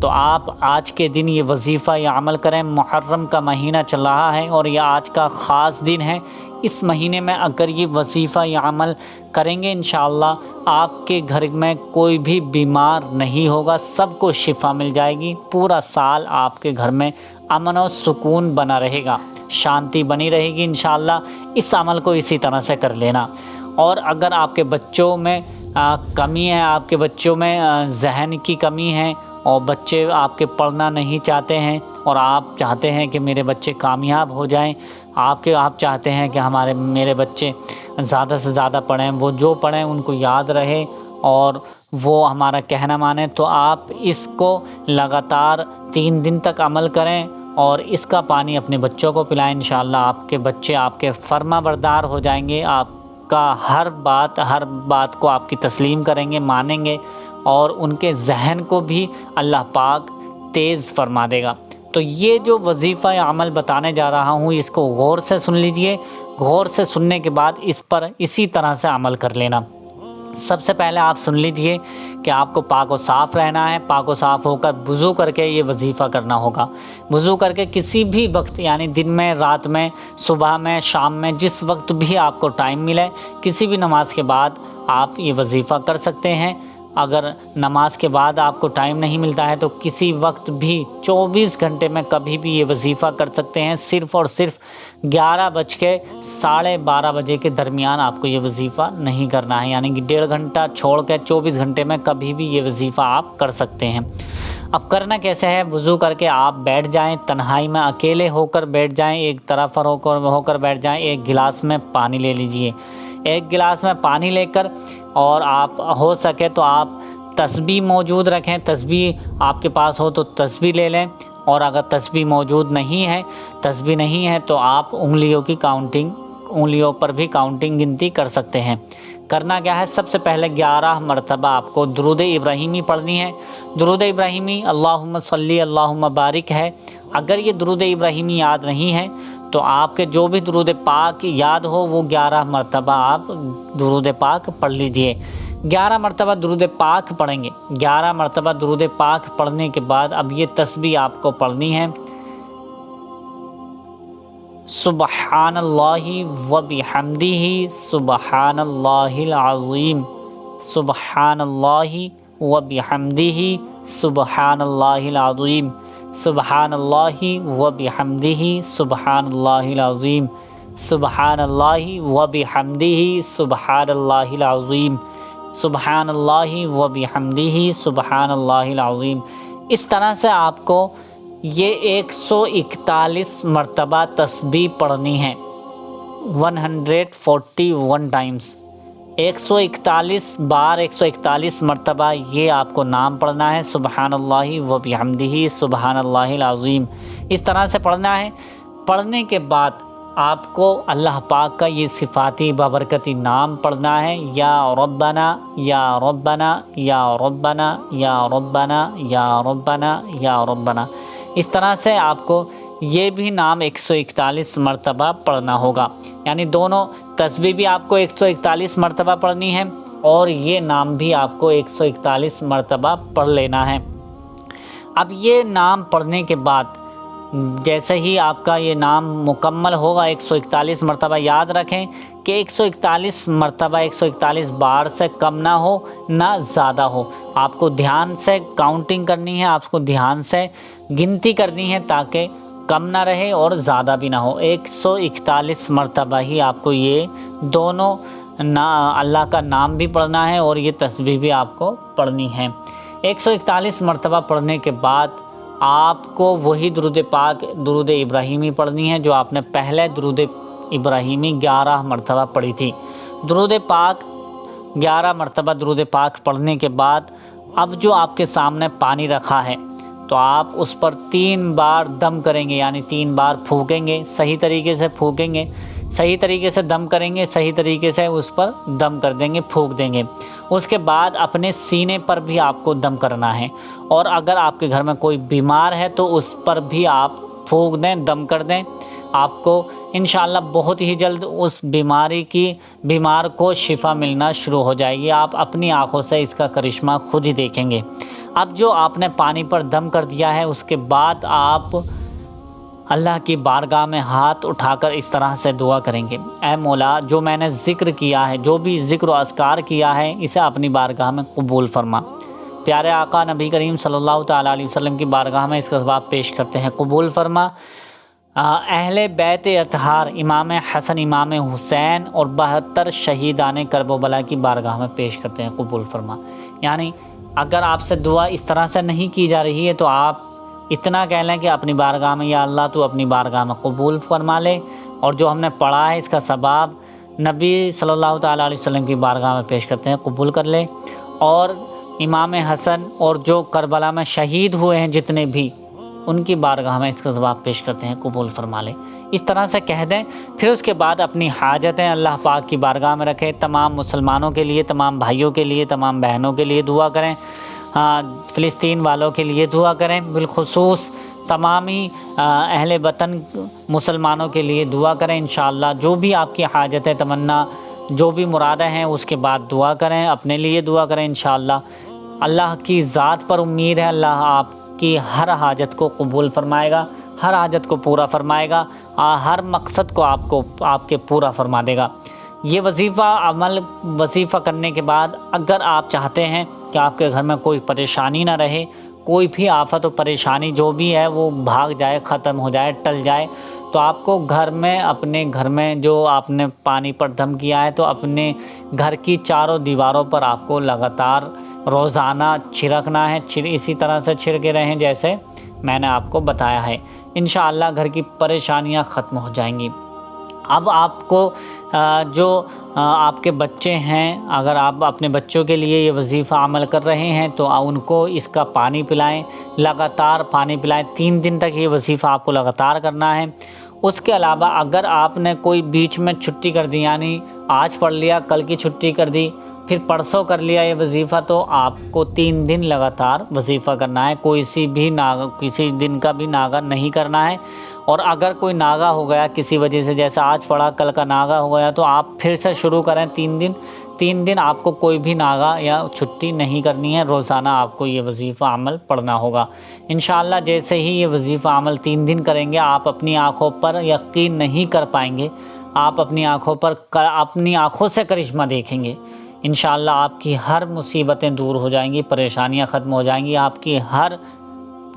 تو آپ آج کے دن یہ وظیفہ، یہ عمل کریں۔ محرم کا مہینہ چل رہا ہے اور یہ آج کا خاص دن ہے۔ اس مہینے میں اگر یہ وظیفہ، یہ عمل کریں گے انشاءاللہ آپ کے گھر میں کوئی بھی بیمار نہیں ہوگا، سب کو شفا مل جائے گی۔ پورا سال آپ کے گھر میں امن و سکون بنا رہے گا، شانتی بنی رہے گی انشاءاللہ۔ اس عمل کو اسی طرح سے کر لینا۔ اور اگر آپ کے بچوں میں کمی ہے، آپ کے بچوں میں ذہن کی کمی ہے اور بچے آپ کے پڑھنا نہیں چاہتے ہیں اور آپ چاہتے ہیں کہ میرے بچے کامیاب ہو جائیں، آپ چاہتے ہیں کہ میرے بچے زیادہ سے زیادہ پڑھیں، وہ جو پڑھیں ان کو یاد رہے اور وہ ہمارا کہنا مانیں، تو آپ اس کو لگاتار 3 دن تک عمل کریں اور اس کا پانی اپنے بچوں کو پلائیں۔ انشاءاللہ آپ کے بچے آپ کے فرما بردار ہو جائیں گے، آپ کا ہر بات کو آپ کی تسلیم کریں گے، مانیں گے اور ان کے ذہن کو بھی اللہ پاک تیز فرما دے گا۔ تو یہ جو وظیفہ یا عمل بتانے جا رہا ہوں، اس کو غور سے سن لیجئے۔ غور سے سننے کے بعد اس پر اسی طرح سے عمل کر لینا۔ سب سے پہلے آپ سن لیجئے کہ آپ کو پاک و صاف رہنا ہے، پاک و صاف ہو کر وضو کر کے یہ وظیفہ کرنا ہوگا۔ وضو کر کے کسی بھی وقت، یعنی دن میں، رات میں، صبح میں، شام میں، جس وقت بھی آپ کو ٹائم ملے، کسی بھی نماز کے بعد آپ یہ وظیفہ کر سکتے ہیں۔ اگر نماز کے بعد آپ کو ٹائم نہیں ملتا ہے تو کسی وقت بھی 24 گھنٹے میں کبھی بھی یہ وظیفہ کر سکتے ہیں۔ صرف اور صرف 11:30 بجے کے درمیان آپ کو یہ وظیفہ نہیں کرنا ہے، یعنی کہ 1.5 گھنٹہ چھوڑ کے 24 گھنٹے میں کبھی بھی یہ وظیفہ آپ کر سکتے ہیں۔ اب کرنا کیسے ہے؟ وضو کر کے آپ بیٹھ جائیں، تنہائی میں اکیلے ہو کر بیٹھ جائیں، ایک طرف ہو کر بیٹھ جائیں۔ ایک گلاس میں پانی لے لیجئے۔ ایک گلاس میں پانی لے کر، اور آپ ہو سکے تو آپ تسبیح موجود رکھیں، تسبیح آپ کے پاس ہو تو تسبیح لے لیں، اور اگر تسبیح موجود نہیں ہے تو آپ انگلیوں پر بھی کاؤنٹنگ گنتی کر سکتے ہیں۔ کرنا کیا ہے؟ سب سے پہلے 11 مرتبہ آپ کو درود ابراہیمی پڑھنی ہے۔ درود ابراہیمی اللہم صلی اللہم بارک ہے۔ اگر یہ درود ابراہیمی یاد نہیں ہے تو آپ کے جو بھی درود پاک یاد ہو وہ 11 مرتبہ آپ درود پاک پڑھ لیجئے۔ 11 مرتبہ درود پاک پڑھیں گے۔ 11 مرتبہ درود پاک پڑھنے کے بعد اب یہ تسبیح آپ کو پڑھنی ہے۔ سبحان اللہ و بحمدہ سبحان اللہ العظیم، سبحان اللہ و بحمدہ سبحان اللہ العظیم، سبحان اللہ و بحمدہ سبحان اللہ العظیم، سبحان اللہ و بحمدہ سبحان اللہ العظیم، سبحان اللہ و بحمدہ سبحان اللہ العظیم۔ اس طرح سے آپ کو یہ 141 مرتبہ تسبیح پڑھنی ہے، 141 ٹائمز، 141 مرتبہ یہ آپ کو نام پڑھنا ہے، سبحان اللہ و بحمدہ سبحان اللہ العظیم۔ اس طرح سے پڑھنا ہے۔ پڑھنے کے بعد آپ کو اللہ پاک کا یہ صفاتی بابرکتی نام پڑھنا ہے، یا ربنا یا ربنا یا ربنا یا ربنا یا ربنا یا ربنا۔ اس طرح سے آپ کو یہ بھی نام 141 مرتبہ پڑھنا ہوگا، یعنی دونوں تسبیح بھی آپ کو 141 مرتبہ پڑھنی ہے اور یہ نام بھی آپ کو 141 مرتبہ پڑھ لینا ہے۔ اب یہ نام پڑھنے کے بعد جیسے ہی آپ کا یہ نام مکمل ہوگا 141 مرتبہ، یاد رکھیں کہ 141 مرتبہ 141 بار سے کم نہ ہو نہ زیادہ ہو۔ آپ کو دھیان سے کاؤنٹنگ کرنی ہے، آپ کو دھیان سے گنتی کرنی ہے تاکہ کم نہ رہے اور زیادہ بھی نہ ہو۔ 141 مرتبہ ہی آپ کو یہ دونوں اللہ کا نام بھی پڑھنا ہے اور یہ تسبیح بھی آپ کو پڑھنی ہے۔ 141 مرتبہ پڑھنے کے بعد آپ کو وہی درود پاک، درود ابراہیمی پڑھنی ہے جو آپ نے پہلے درود ابراہیمی 11 مرتبہ پڑھی تھی۔ درود پاک 11 مرتبہ درود پاک پڑھنے کے بعد اب جو آپ کے سامنے پانی رکھا ہے تو آپ اس پر 3 بار دم کریں گے، یعنی 3 بار پھونکیں گے، صحیح طریقے سے پھونکیں گے، صحیح طریقے سے دم کریں گے، صحیح طریقے سے اس پر دم کر دیں گے، پھونک دیں گے۔ اس کے بعد اپنے سینے پر بھی آپ کو دم کرنا ہے، اور اگر آپ کے گھر میں کوئی بیمار ہے تو اس پر بھی آپ پھونک دیں، دم کر دیں۔ آپ کو انشاءاللہ بہت ہی جلد اس بیمار کو شفا ملنا شروع ہو جائے گی۔ آپ اپنی آنکھوں سے اس کا کرشمہ خود ہی دیکھیں گے۔ اب جو آپ نے پانی پر دم کر دیا ہے، اس کے بعد آپ اللہ کی بارگاہ میں ہاتھ اٹھا کر اس طرح سے دعا کریں گے: اے مولا، جو میں نے ذکر کیا ہے، جو بھی ذکر و اذکار کیا ہے، اسے اپنی بارگاہ میں قبول فرما۔ پیارے آقا نبی کریم صلی اللہ تعالیٰ علیہ وسلم کی بارگاہ میں اس کا ثواب پیش کرتے ہیں، قبول فرما۔ اہل بیت اطہار امام حسن، امام حسین اور 72 شہیدان کرب و بلا کی بارگاہ میں پیش کرتے ہیں، قبول فرما۔ یعنی اگر آپ سے دعا اس طرح سے نہیں کی جا رہی ہے تو آپ اتنا کہہ لیں کہ اپنی بارگاہ میں یا اللہ تو اپنی بارگاہ میں قبول فرما لے، اور جو ہم نے پڑھا ہے اس کا ثواب نبی صلی اللہ تعالیٰ علیہ وسلم کی بارگاہ میں پیش کرتے ہیں، قبول کر لے۔ اور امام حسن اور جو کربلا میں شہید ہوئے ہیں جتنے بھی، ان کی بارگاہ میں اس کا ثواب پیش کرتے ہیں، قبول فرما لے۔ اس طرح سے کہہ دیں، پھر اس کے بعد اپنی حاجتیں اللہ پاک کی بارگاہ میں رکھیں۔ تمام مسلمانوں کے لیے، تمام بھائیوں کے لیے، تمام بہنوں کے لیے دعا کریں، فلسطین والوں کے لیے دعا کریں، بالخصوص تمامی اہل وطن مسلمانوں کے لیے دعا کریں۔ انشاءاللہ جو بھی آپ کی حاجتیں، تمنا، جو بھی مرادیں ہیں، اس کے بعد دعا کریں، اپنے لیے دعا کریں۔ انشاءاللہ اللہ کی ذات پر امید ہے، اللہ آپ کی ہر حاجت کو قبول فرمائے گا، ہر حاجت کو پورا فرمائے گا، ہر مقصد کو آپ کے پورا فرما دے گا۔ یہ وظیفہ کرنے کے بعد اگر آپ چاہتے ہیں کہ آپ کے گھر میں کوئی پریشانی نہ رہے، کوئی بھی آفت و پریشانی جو بھی ہے وہ بھاگ جائے، ختم ہو جائے، ٹل جائے، تو آپ کو اپنے گھر میں جو آپ نے پانی پر دم کیا ہے، تو اپنے گھر کی چاروں دیواروں پر آپ کو لگاتار روزانہ چھڑکنا ہے، اسی طرح سے چھڑکے رہیں جیسے میں نے آپ کو بتایا ہے۔ انشاءاللہ گھر کی پریشانیاں ختم ہو جائیں گی۔ اب آپ کو جو آپ کے بچے ہیں، اگر آپ اپنے بچوں کے لیے یہ وظیفہ عمل کر رہے ہیں تو ان کو اس کا پانی پلائیں، لگاتار پانی پلائیں۔ 3 دن تک یہ وظیفہ آپ کو لگاتار کرنا ہے۔ اس کے علاوہ اگر آپ نے کوئی بیچ میں چھٹی کر دی، یعنی آج پڑھ لیا، کل کی چھٹی کر دی، پھر پرسوں کر لیا یہ وظیفہ، تو آپ کو 3 دن لگاتار وظیفہ کرنا ہے، کسی دن کا بھی ناغہ نہیں کرنا ہے۔ اور اگر کوئی ناغہ ہو گیا کسی وجہ سے، جیسے آج پڑھا کل کا ناغہ ہو گیا، تو آپ پھر سے شروع کریں 3 دن آپ کو کوئی بھی ناغہ یا چھٹی نہیں کرنی ہے، روزانہ آپ کو یہ وظیفہ عمل پڑھنا ہوگا۔ انشاءاللہ جیسے ہی یہ وظیفہ عمل 3 دن کریں گے، آپ اپنی آنکھوں پر یقین نہیں کر پائیں گے، آپ اپنی آنکھوں سے کرشمہ دیکھیں گے۔ انشاءاللہ آپ کی ہر مصیبتیں دور ہو جائیں گی، پریشانیاں ختم ہو جائیں گی، آپ کی ہر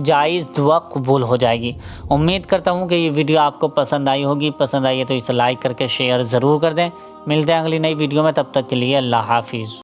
جائز دعا قبول ہو جائے گی۔ امید کرتا ہوں کہ یہ ویڈیو آپ کو پسند آئی ہوگی، پسند آئی ہے تو اسے لائک کر کے شیئر ضرور کر دیں۔ ملتے ہیں اگلی نئی ویڈیو میں، تب تک کے لیے اللہ حافظ۔